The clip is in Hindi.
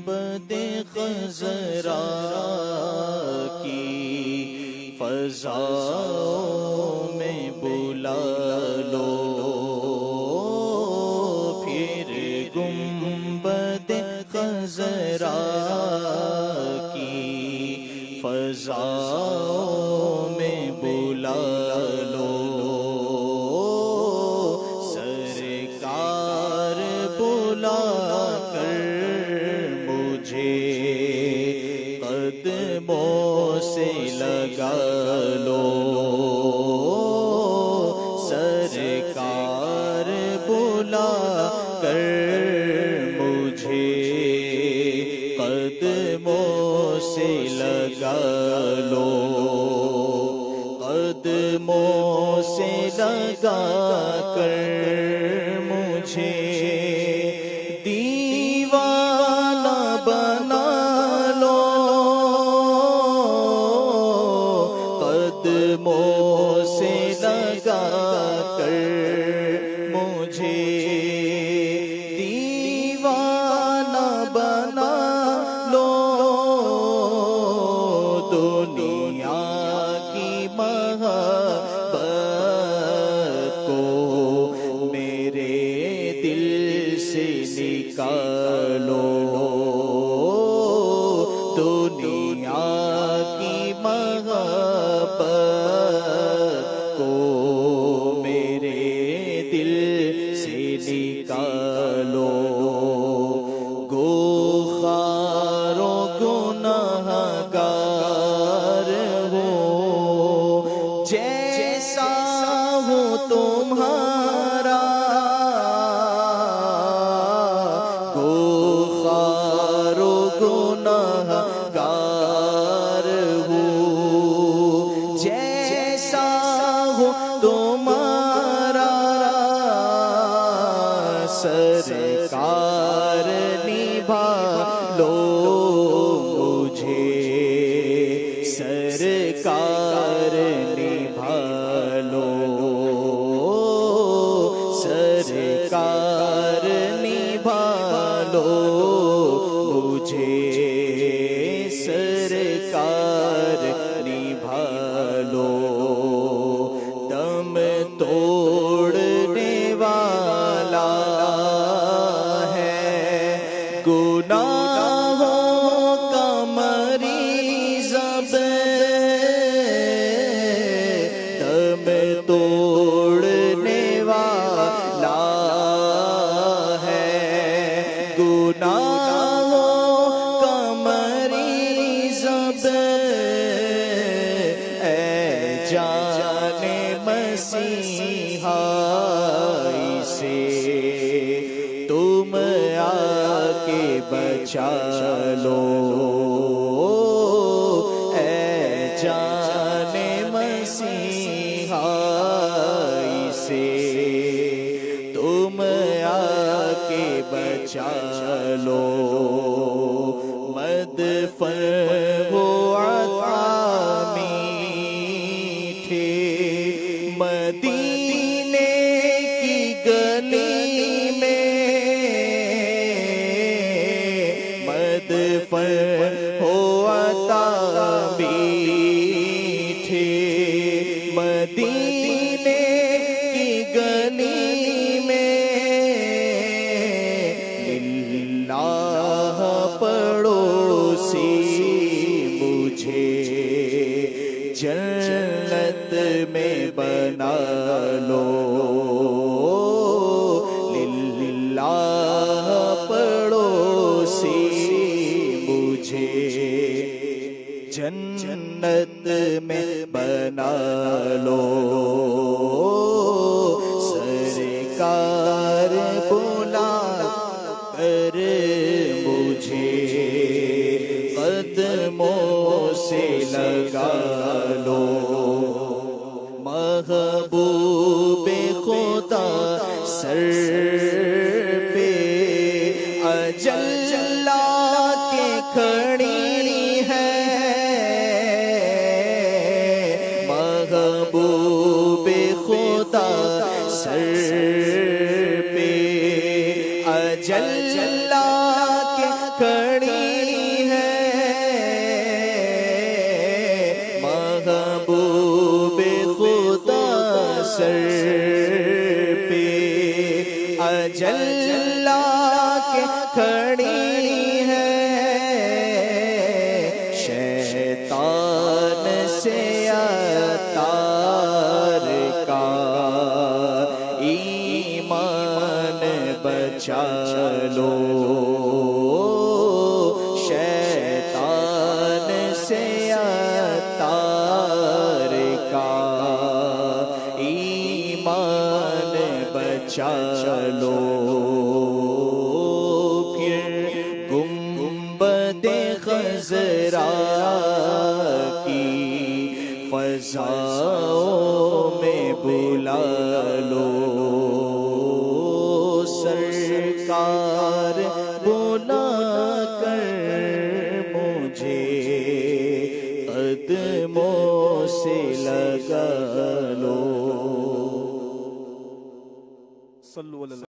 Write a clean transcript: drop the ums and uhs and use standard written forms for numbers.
गुंबद खज़रा की फ़ज़ाओं में बुला लो, फिर गुंबद खज़रा की फ़ज़ाओं में बुला लो। सरकार बुला कर मुझे कदमों से लगा लो। सरकार बुला कर मुझे कदमों से लगा लो। कदमों से लगा कर मुझे दीवाना बना लो। कदमों से लगा कर मुझे दीवाना बना लो। दुनिया की मोहब्बत को मेरे दिल से निकालो। दुनिया की मोहब्बत को मेरे दिल से निकालो। गोखारो गुनाहगार हो, जैसा हो तुम्हारा। गोखारो गुनाहगार हो, जैसा हो तुम्हारा। सरकार निभा लो मुझे, सरकार निभा लो। सरकार निभा लो मुझे, सरकार निभा लो। दम तोड़ने वाला है गुनाहों का मरीज़ अब। दम तोड़ने वाला है गुनाहों का मरीज़ अब। ऐ जाने मसीहा इसे तुम आके बचा लो। ऐ जाने मसीहा इसे तुम आके बचा लो। मदफन हो अता मीठे मदीने की गली में। मदफन हो अता मीठे मदीने की गली में। लिल्लाह पड़ोसी मुझे जन्नत में बना लो। लिल्लाह पड़ोसी मुझे जन्नत में बना लो। सरकार बुला कर मुझे कदमों से लगा लो। महबूबे खुदा सर पे अजल के खड़ी है। महबूबे खुदा सर पे अजल के खड़ी है, महबूब खुदा सर पे अजल के खड़ी है, शैतान से अतार का ईमान बचा लो, शैतान से अतार का ईमान बचा लो। गुंबदे खज़रा की फ़ज़ाओं में बुला लो, सरकार बुला कर मुझे कदमों से लगा लो।